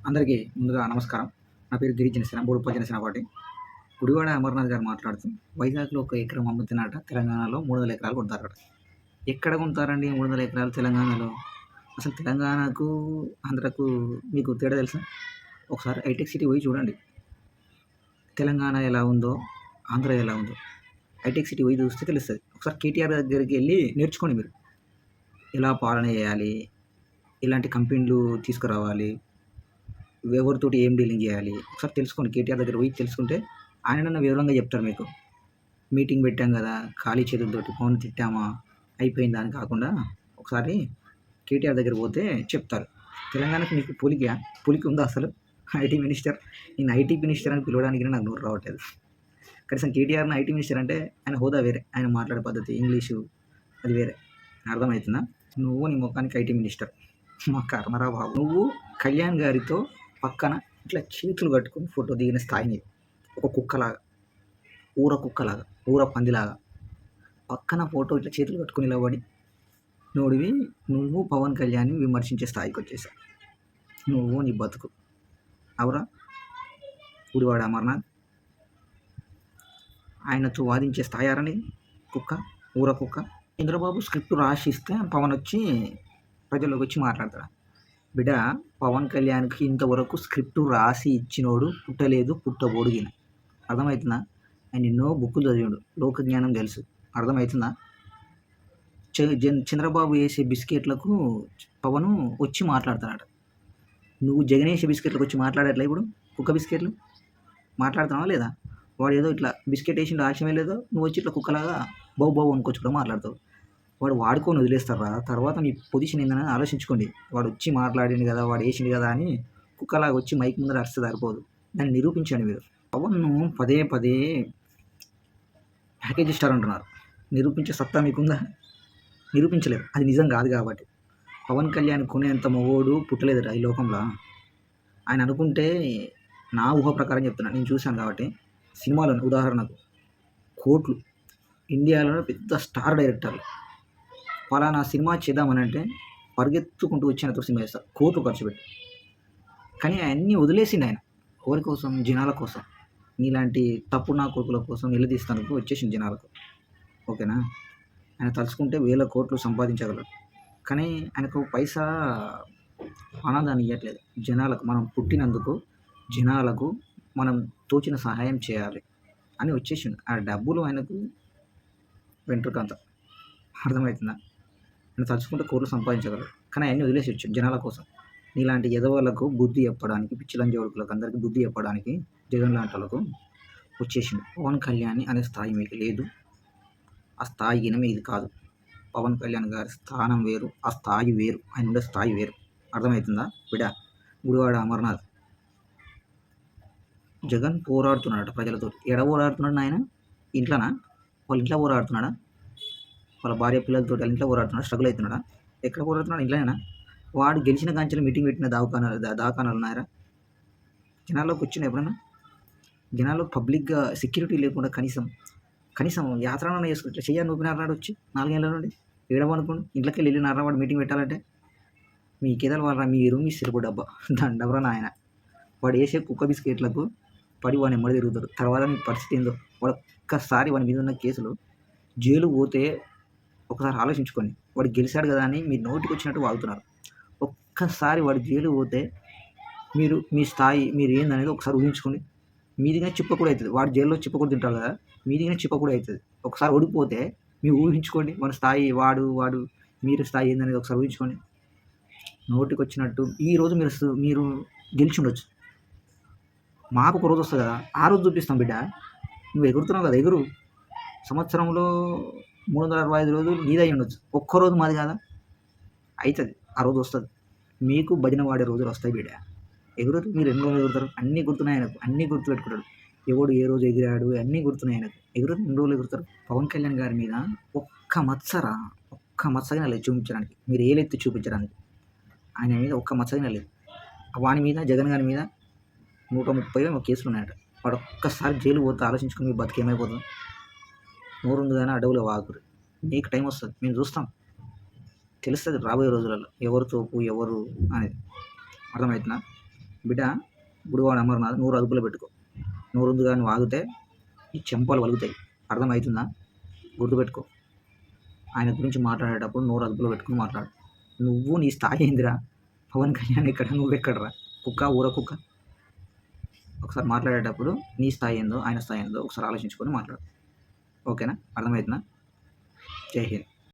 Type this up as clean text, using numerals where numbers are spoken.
అందరికీ ముందుగా నమస్కారం. నా పేరు గిరి జనసేన, బోడుప్పల్ జనసేన పార్టీ. గుడివాడ అమర్నాథ్ గారు మాట్లాడుతూ, వైజాగ్‌లో ఒక ఎకరం అమ్ముతున్నట, తెలంగాణలో 300 ఎకరాలు కొంటారట. ఎక్కడ కొంటారండి 300 ఎకరాలు తెలంగాణలో? అసలు తెలంగాణకు, ఆంధ్రకు మీకు తేడా తెలుసా? ఒకసారి హైటెక్ సిటీ పోయి చూడండి. తెలంగాణ ఎలా ఉందో, ఆంధ్ర ఎలా ఉందో. హైటెక్ సిటీ పోయి చూస్తే తెలుస్తది. ఒకసారి కేటీఆర్ దగ్గరికి ఎళ్లి నేర్చుకోండి మీరు. ఎలా పాలన చేయాలి? ఎలాంటి కంపెనీలు తీసుకురావాలి? ఎవరితోటి ఏం డీలింగ్ చేయాలి? ఒకసారి తెలుసుకోండి. కేటీఆర్ దగ్గర పోయి తెలుసుకుంటే ఆయననన్నా వివరంగా చెప్తారు మీకు. మీటింగ్ పెట్టాం కదా! ఖాళీ చేతులతోటి పవన్ తిట్టామా, అయిపోయిందా అని కాకుండా ఒకసారి కేటీఆర్ దగ్గర పోతే చెప్తారు. తెలంగాణకి మీకు పొలిక ఉందా అసలు? IT minister. నేను ఐటీ మినిస్టర్ అని పిలవడానికి నాకు నోరు రావట్లేదు. కనీసం కేటీఆర్‌ని ఐటీ మినిస్టర్ అంటే ఆయన హోదా వేరే. ఆయన మాట్లాడే పద్ధతి, ఇంగ్లీషు అది వేరే. అర్థమవుతుందా? నువ్వు నీ మొఖానికి ఐటీ మినిస్టర్. మా కర్మరా బాబు! నువ్వు కళ్యాణ్ గారితో పక్కన ఇట్లా చేతులు కట్టుకొని ఫోటో దిగిన స్థాయి నీది. ఒక కుక్కలాగా, కుక్కలాగా, పందిలాగా పక్కన ఫోటో ఇట్లా చేతులు కట్టుకొని నిలబడి నోడివి నువ్వు పవన్ కళ్యాణ్‌ని విమర్శించే స్థాయికి వచ్చేసావు. నువ్వు నీ బతుకు. అవురా గుడివాడ అమర్నాథ్? ఆయనతో వాదించే స్థాయారా నీది? కుక్క, కుక్క. చంద్రబాబు స్క్రిప్ట్ రాసిస్తే పవన్ వచ్చి ప్రజల్లోకి వచ్చి మాట్లాడతాడు. బిడ్డ, పవన్ కళ్యాణ్‌కి ఇంతవరకు స్క్రిప్ట్ రాసి ఇచ్చినోడు పుట్టలేదు, పుట్టబోడు ఈయన. అర్థమవుతుందా? ఆయన ఎన్నో బుక్కులు చదివిండు, లోక జ్ఞానం తెలుసు. అర్థమవుతుందా? చంద్రబాబు వేసే బిస్కెట్లకు పవను వచ్చి మాట్లాడుతున్నాడు. నువ్వు జగన్ వేసే బిస్కెట్లకు వచ్చి మాట్లాడట్లే ఇప్పుడు? కుక్క బిస్కెట్లు మాట్లాడుతున్నావా లేదా? వాడు ఏదో ఇట్లా బిస్కెట్ వేసిండు ఆశయమే లేదో, నువ్వు వచ్చి ఇట్లా కుక్కలాగా బౌ బౌ అనుకోవచ్చు కూడా మాట్లాడతావు. వాడు వాడుకొని వదిలేస్తారా? తర్వాత మీ పొజిషన్ ఏందని ఆలోచించుకోండి. వాడు వచ్చి మాట్లాడిండు కదా, వాడు వేసిండు కదా అని కుక్కలాగా వచ్చి మైక్ ముందర అరిస్తే సరిపోదు. దాన్ని నిరూపించండి మీరు. పవన్ను పదే పదే ప్యాకేజ్ స్టార్ అంటున్నారు. నిరూపించే సత్తా మీకుందా? నిరూపించలేరు. అది నిజం కాదు కాబట్టి. పవన్ కళ్యాణ్ కొనేంత మగోడు పుట్టలేదురా ఈ లోకంలో. ఆయన అనుకుంటే, నా ఊహ ప్రకారం చెప్తున్నా, నేను చూశాను కాబట్టి, సినిమాలను ఉదాహరణకు కోట్లు, ఇండియాలో పెద్ద స్టార్ డైరెక్టర్లు పలానా సినిమా చేద్దామనంటే పరిగెత్తుకుంటూ వచ్చి ఆయనతో సినిమా చేస్తారు, కోట్లు ఖర్చు పెట్టి. కానీ అవన్నీ వదిలేసిండు ఆయన. ఎవరి కోసం? జనాల కోసం. నీలాంటి తప్పుడు నా కొడుకుల కోసం నిలదీస్తానికి వచ్చేసింది జనాలకు. ఓకేనా? ఆయన తలుచుకుంటే వేల కోట్లు సంపాదించగలడు. కానీ ఆయనకు పైసా ఆనందాన్ని ఇవ్వట్లేదు. జనాలకు మనం పుట్టినందుకు జనాలకు మనం తోచిన సహాయం చేయాలి అని వచ్చేసిండు. ఆ డబ్బులు ఆయనకు వెంట్రుకంత. అర్థమవుతుందా? ఆయన తలుచుకుంటే కోట్లు సంపాదించగలడు. కానీ అవన్నీ వదిలేసి వచ్చాడు జనాల కోసం. నీలాంటి ఎదవలకు బుద్ధి చెప్పడానికి, పిచ్చి లంజోడుకులకు అందరికీ బుద్ధి చెప్పడానికి జగన్ లాంటి వాళ్ళకు వచ్చేసిండు. పవన్ కళ్యాణ్ అనే స్థాయి మీకు లేదు. ఆ స్థాయి ఈయన మీది కాదు. పవన్ కళ్యాణ్ గారి స్థానం వేరు, ఆ స్థాయి వేరు, ఆయన ఉండే స్థాయి వేరు. అర్థమవుతుందా బిడ్డ? గుడివాడ అమర్నాథ్. జగన్ పోరాడుతున్నాడట ప్రజలతో. ఎడ పోరాడుతున్నాడు నాయన? ఇంట్లోనా? వాళ్ళ ఇంట్లో పోరాడుతున్నాడా? వాళ్ళ భార్య పిల్లలతో వాళ్ళ ఇంట్లో పోరాడుతున్నాడా? స్ట్రగుల్ అవుతున్నాడా? ఎక్కడ పోరాడుతున్నాడు? ఇంట్లోనేనా? వాడు గెలిచిన కాంచెలు మీటింగ్ పెట్టిన దవాఖానాలు ఉన్నాయరా? జనాల్లోకి వచ్చిన ఎప్పుడన్నా? జనాల్లో పబ్లిక్గా సెక్యూరిటీ లేకుండా కనీసం యాత్రనన్నా చేసుకుంటే ఇట్లా చెయ్యాలి నూపినారన్నాడు వచ్చి 4 ఏళ్ళ నుండి. ఏడవనుకోండి ఇంట్లోకి వెళ్ళినారా వాడు మీటింగ్ పెట్టాలంటే? మీకేదాలు వాళ్ళ మీరు మీ సిరుపు డబ్బా దండవరా నాయన. వాడు వేసే కుక్క బిస్కెట్లకు పడి వాడిని ఎమ్మడి తిరుగుతారు. తర్వాత మీ పరిస్థితి ఏందో. వాడు ఒక్కసారి వాడి మీద ఉన్న కేసులు జైలు పోతే ఒకసారి ఆలోచించుకోండి. వాడు గెలిచాడు కదా అని మీరు నోటికి వచ్చినట్టు వాగుతున్నారు. ఒక్కసారి వాడు జైలు పోతే మీరు మీ స్థాయి మీరు ఏందనేది ఒకసారి ఊహించుకోండి. మీదిగానే చిప్ప కూడా అవుతుంది. వాడు జైల్లో చిప్ప కూడా తింటారు కదా, మీదిగానే చిప్ప కూడా అవుతుంది. ఒకసారి ఓడిపోతే మీరు ఊహించుకోండి మన స్థాయి, వాడు మీరు స్థాయి ఏందనేది ఒకసారి ఊహించుకోండి. నోటికి వచ్చినట్టు ఈరోజు మీరు గెలిచి ఉండొచ్చు. మాకు ఒక రోజు వస్తుంది కదా, ఆ రోజు చూపిస్తాం బిడ్డ. నువ్వు ఎగురుతున్నావు కదా, ఎగురు. సంవత్సరంలో 365 రోజులు నీదై ఉండొచ్చు, ఒక్కరోజు మాది కాదా? అవుతుంది, ఆ రోజు వస్తుంది. మీకు భజన వాడే రోజులు వస్తాయి బిడ్డ. ఎగురుతూ మీరు ఎన్ని రోజులు ఎగురుతారు? అన్నీ గుర్తున్నాయి ఆయనకు, అన్నీ గుర్తు పెట్టుకుంటాడు. ఎవడు ఏ రోజు ఎగిరాడు అన్నీ గుర్తున్నాయి ఆయనకు. ఎన్ని రోజులు ఎగురుతారు? పవన్ కళ్యాణ్ గారి మీద ఒక్క మచ్చగా లేదు చూపించడానికి, మీరు ఏలెత్తి చూపించడానికి. ఆయన మీద ఒక్క మచ్చగా లేదు. వాని మీద, జగన్ గారి మీద 130 కేసులు ఉన్నాయట. వాడు ఒక్కసారి జైలు పోతే ఆలోచించుకుని మీ బతికి ఏమైపోతుంది? నోరుంది కానీ అడవులో వాగురు. మీకు టైం వస్తుంది, మేము చూస్తాం, తెలుస్తుంది రాబోయే రోజులలో ఎవరు తోపు ఎవరు అనేది. అర్థమవుతుందా? బిడ్డ గుడివాడ అమర్నాథ్ నోరు అదుపులో పెట్టుకో. నోరు ఉంది కానీ వాగితే ఈ చెంపలు వలుగుతాయి. అర్థమవుతుందా? గుర్తుపెట్టుకో. ఆయన గురించి మాట్లాడేటప్పుడు నోరు అదుపులో పెట్టుకుని మాట్లాడు. నువ్వు నీ స్థాయి ఏందిరా? పవన్ కళ్యాణ్ ఎక్కడ, నువ్వెక్కడరా? కుక్క, ఊర కుక్క. ఒకసారి మాట్లాడేటప్పుడు నీ స్థాయి ఏందో, ఆయన స్థాయి ఏందో ఒకసారి ఆలోచించుకొని మాట్లాడు. ఓకేనా? అర్థమవుతుందా? జై హింద్.